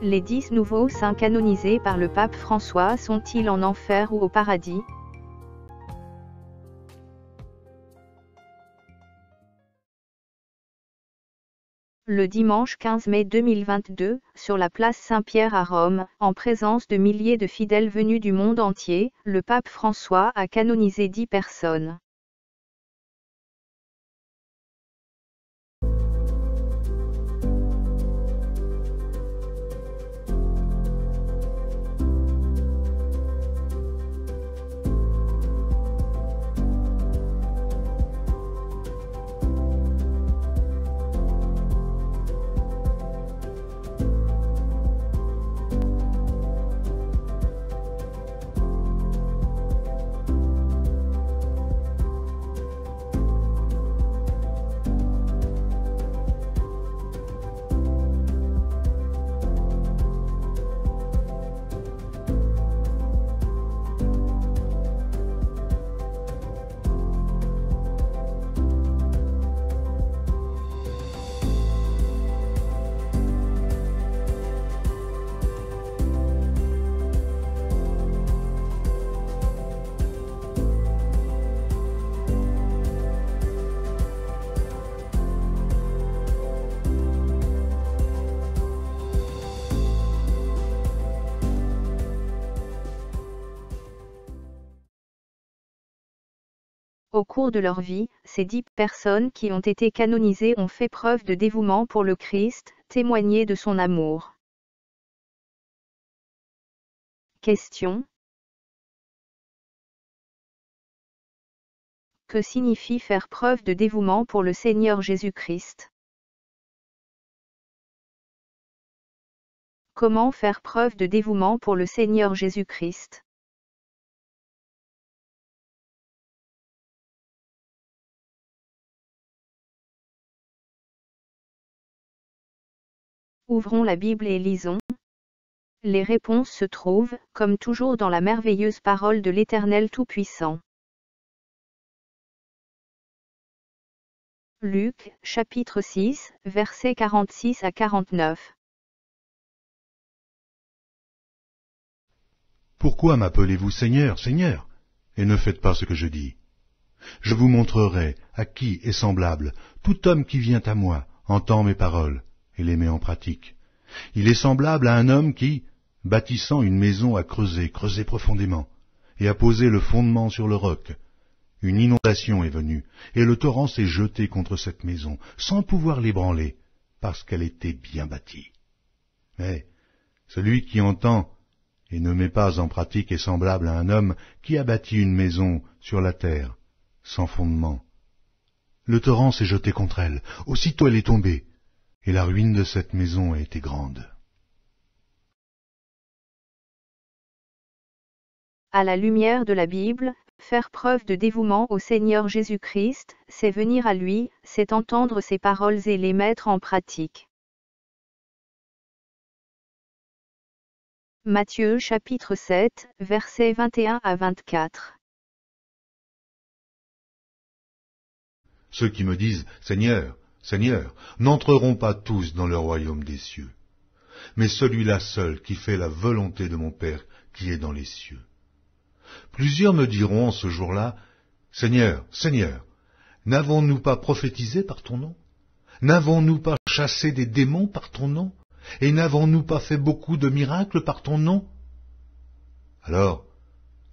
Les 10 nouveaux saints canonisés par le pape François sont-ils en enfer ou au paradis? Le dimanche 15 mai 2022, sur la place Saint-Pierre à Rome, en présence de milliers de fidèles venus du monde entier, le pape François a canonisé 10 personnes. Au cours de leur vie, ces 10 personnes qui ont été canonisées ont fait preuve de dévouement pour le Christ, témoigné de son amour. Question. Que signifie faire preuve de dévouement pour le Seigneur Jésus-Christ? Comment faire preuve de dévouement pour le Seigneur Jésus-Christ? Ouvrons la Bible et lisons. Les réponses se trouvent, comme toujours, dans la merveilleuse parole de l'Éternel Tout-Puissant. Luc, chapitre 6, versets 46 à 49. Pourquoi m'appelez-vous Seigneur, Seigneur, et ne faites pas ce que je dis? Je vous montrerai à qui est semblable tout homme qui vient à moi, entend mes paroles, et les met en pratique. Il est semblable à un homme qui, bâtissant une maison, a creusé profondément, et a posé le fondement sur le roc. Une inondation est venue, et le torrent s'est jeté contre cette maison, sans pouvoir l'ébranler, parce qu'elle était bien bâtie. Mais celui qui entend et ne met pas en pratique est semblable à un homme qui a bâti une maison sur la terre, sans fondement. Le torrent s'est jeté contre elle, aussitôt elle est tombée, et la ruine de cette maison a été grande. À la lumière de la Bible, faire preuve de dévouement au Seigneur Jésus-Christ, c'est venir à lui, c'est entendre ses paroles et les mettre en pratique. Matthieu chapitre 7, versets 21 à 24. Ceux qui me disent « Seigneur, Seigneur » n'entreront pas tous dans le royaume des cieux, mais celui-là seul qui fait la volonté de mon Père qui est dans les cieux. Plusieurs me diront en ce jour-là « Seigneur, Seigneur, n'avons-nous pas prophétisé par ton nom? N'avons-nous pas chassé des démons par ton nom? Et n'avons-nous pas fait beaucoup de miracles par ton nom? » Alors,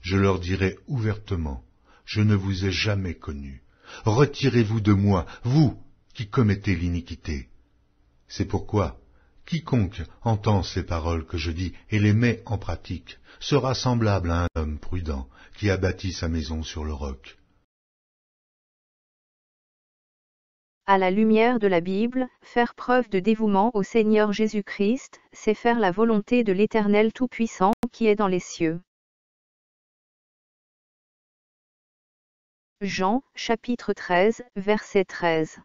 je leur dirai ouvertement, je ne vous ai jamais connus. Retirez-vous de moi, vous qui commettez l'iniquité. C'est pourquoi, quiconque entend ces paroles que je dis et les met en pratique, sera semblable à un homme prudent qui a bâti sa maison sur le roc. À la lumière de la Bible, faire preuve de dévouement au Seigneur Jésus-Christ, c'est faire la volonté de l'Éternel Tout-Puissant qui est dans les cieux. Jean, chapitre 13, verset 13.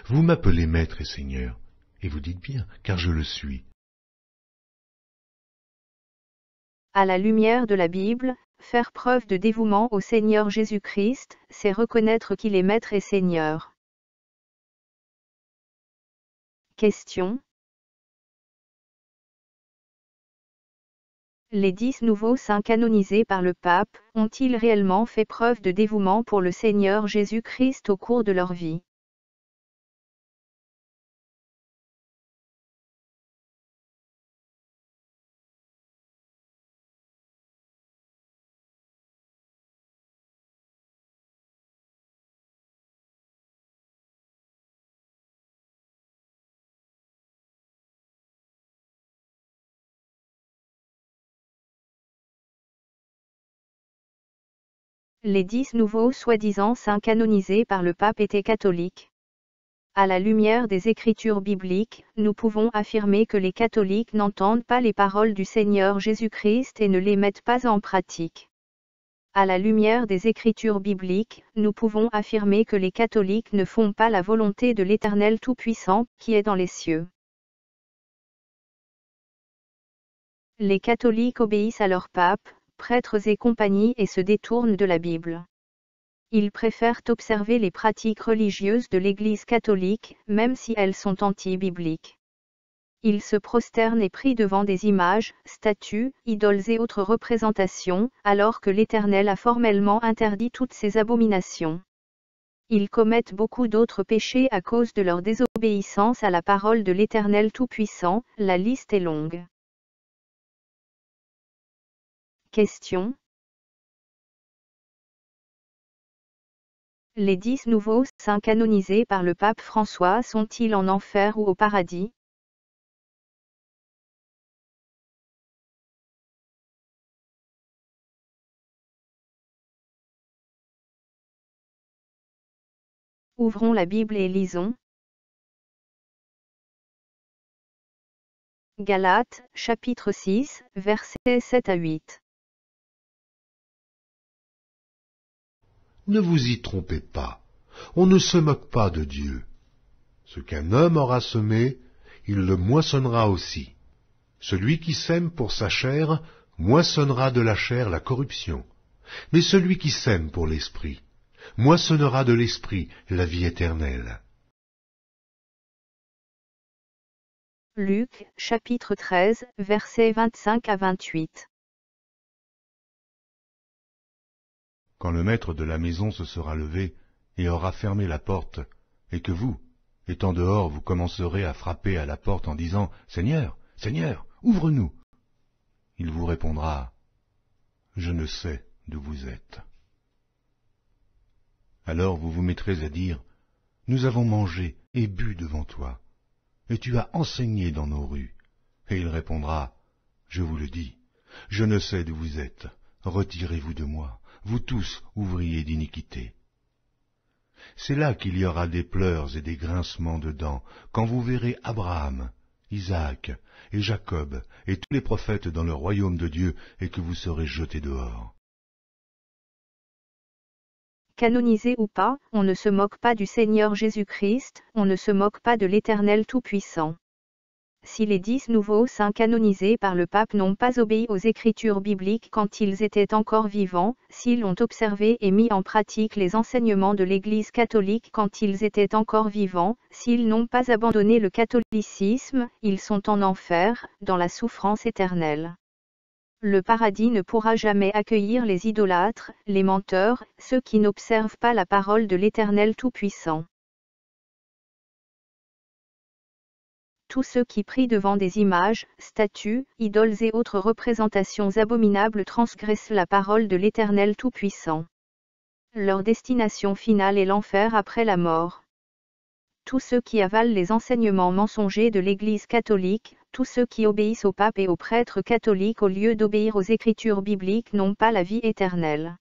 Vous m'appelez Maître et Seigneur, et vous dites bien, car je le suis. À la lumière de la Bible, faire preuve de dévouement au Seigneur Jésus-Christ, c'est reconnaître qu'il est Maître et Seigneur. Question. Les 10 nouveaux saints canonisés par le pape ont-ils réellement fait preuve de dévouement pour le Seigneur Jésus-Christ au cours de leur vie? Les 10 nouveaux soi-disant saints canonisés par le pape étaient catholiques. À la lumière des Écritures bibliques, nous pouvons affirmer que les catholiques n'entendent pas les paroles du Seigneur Jésus-Christ et ne les mettent pas en pratique. À la lumière des Écritures bibliques, nous pouvons affirmer que les catholiques ne font pas la volonté de l'Éternel Tout-Puissant, qui est dans les cieux. Les catholiques obéissent à leur pape, prêtres et compagnie et se détournent de la Bible. Ils préfèrent observer les pratiques religieuses de l'Église catholique, même si elles sont anti-bibliques. Ils se prosternent et prient devant des images, statues, idoles et autres représentations, alors que l'Éternel a formellement interdit toutes ces abominations. Ils commettent beaucoup d'autres péchés à cause de leur désobéissance à la parole de l'Éternel Tout-Puissant, la liste est longue. Question. Les 10 nouveaux saints canonisés par le pape François sont-ils en enfer ou au paradis? Ouvrons la Bible et lisons. Galates, chapitre 6, versets 7 à 8. Ne vous y trompez pas, on ne se moque pas de Dieu. Ce qu'un homme aura semé, il le moissonnera aussi. Celui qui sème pour sa chair, moissonnera de la chair la corruption. Mais celui qui sème pour l'esprit, moissonnera de l'esprit la vie éternelle. Luc, chapitre 13, versets 25 à 28. Quand le maître de la maison se sera levé et aura fermé la porte, et que vous, étant dehors, vous commencerez à frapper à la porte en disant « Seigneur, Seigneur, ouvre-nous !» il vous répondra « Je ne sais d'où vous êtes. » Alors vous vous mettrez à dire « Nous avons mangé et bu devant toi, et tu as enseigné dans nos rues. » Et il répondra « Je vous le dis, je ne sais d'où vous êtes, retirez-vous de moi, vous tous ouvriers d'iniquité. » C'est là qu'il y aura des pleurs et des grincements de dents, quand vous verrez Abraham, Isaac et Jacob et tous les prophètes dans le royaume de Dieu, et que vous serez jetés dehors. Canonisé ou pas, on ne se moque pas du Seigneur Jésus-Christ, on ne se moque pas de l'Éternel Tout-Puissant. Si les 10 nouveaux saints canonisés par le pape n'ont pas obéi aux Écritures bibliques quand ils étaient encore vivants, s'ils ont observé et mis en pratique les enseignements de l'Église catholique quand ils étaient encore vivants, s'ils n'ont pas abandonné le catholicisme, ils sont en enfer, dans la souffrance éternelle. Le paradis ne pourra jamais accueillir les idolâtres, les menteurs, ceux qui n'observent pas la parole de l'Éternel Tout-Puissant. Tous ceux qui prient devant des images, statues, idoles et autres représentations abominables transgressent la parole de l'Éternel Tout-Puissant. Leur destination finale est l'enfer après la mort. Tous ceux qui avalent les enseignements mensongers de l'Église catholique, tous ceux qui obéissent au pape et aux prêtres catholiques au lieu d'obéir aux Écritures bibliques n'ont pas la vie éternelle.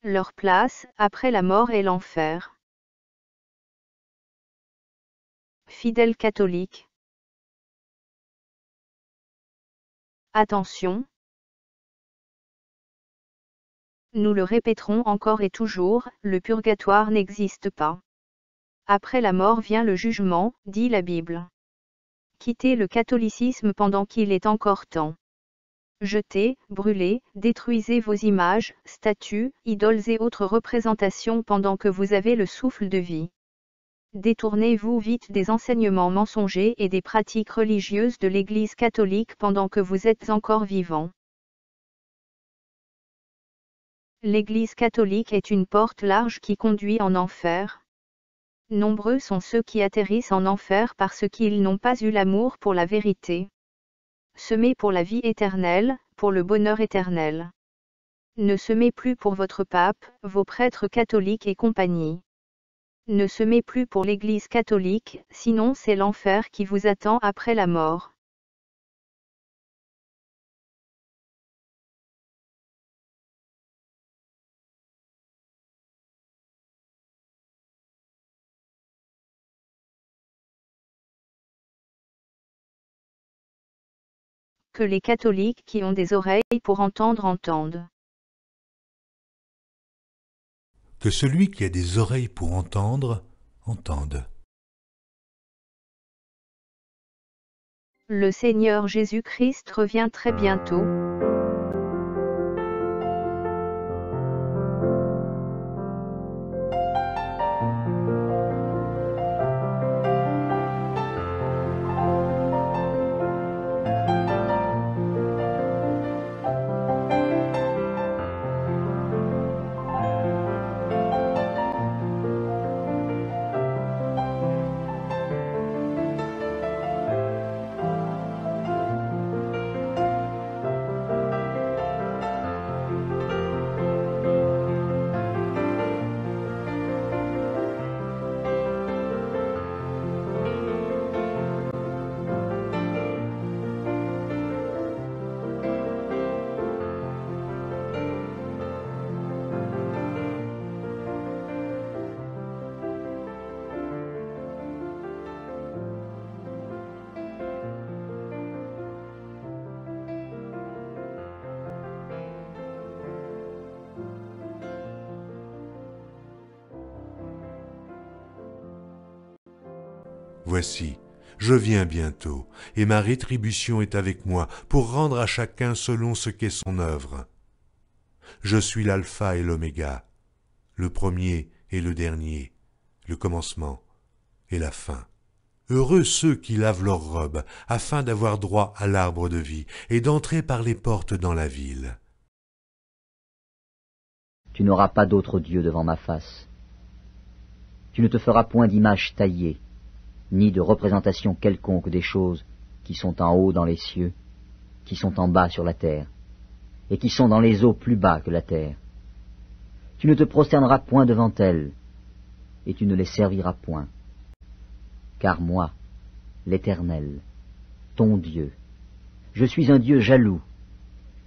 Leur place, après la mort, est l'enfer. Fidèles catholiques. Attention. Nous le répéterons encore et toujours, le purgatoire n'existe pas. Après la mort vient le jugement, dit la Bible. Quittez le catholicisme pendant qu'il est encore temps. Jetez, brûlez, détruisez vos images, statues, idoles et autres représentations pendant que vous avez le souffle de vie. Détournez-vous vite des enseignements mensongers et des pratiques religieuses de l'Église catholique pendant que vous êtes encore vivant. L'Église catholique est une porte large qui conduit en enfer. Nombreux sont ceux qui atterrissent en enfer parce qu'ils n'ont pas eu l'amour pour la vérité. Semez pour la vie éternelle, pour le bonheur éternel. Ne semez plus pour votre pape, vos prêtres catholiques et compagnie. Ne semez plus pour l'Église catholique, sinon c'est l'enfer qui vous attend après la mort. Que les catholiques qui ont des oreilles pour entendre entendent. Que celui qui a des oreilles pour entendre, entende. Le Seigneur Jésus-Christ revient très bientôt. Voici, je viens bientôt, et ma rétribution est avec moi, pour rendre à chacun selon ce qu'est son œuvre. Je suis l'alpha et l'oméga, le premier et le dernier, le commencement et la fin. Heureux ceux qui lavent leurs robes, afin d'avoir droit à l'arbre de vie, et d'entrer par les portes dans la ville. Tu n'auras pas d'autre Dieu devant ma face. Tu ne te feras point d'image taillée, ni de représentation quelconque des choses qui sont en haut dans les cieux, qui sont en bas sur la terre, et qui sont dans les eaux plus bas que la terre. Tu ne te prosterneras point devant elles, et tu ne les serviras point. Car moi, l'Éternel, ton Dieu, je suis un Dieu jaloux,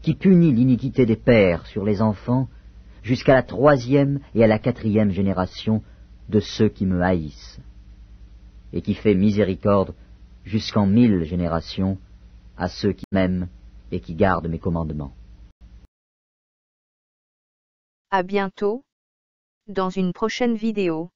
qui punit l'iniquité des pères sur les enfants, jusqu'à la 3e et à la 4e génération de ceux qui me haïssent, et qui fait miséricorde jusqu'en 1000 générations à ceux qui m'aiment et qui gardent mes commandements. À bientôt, dans une prochaine vidéo.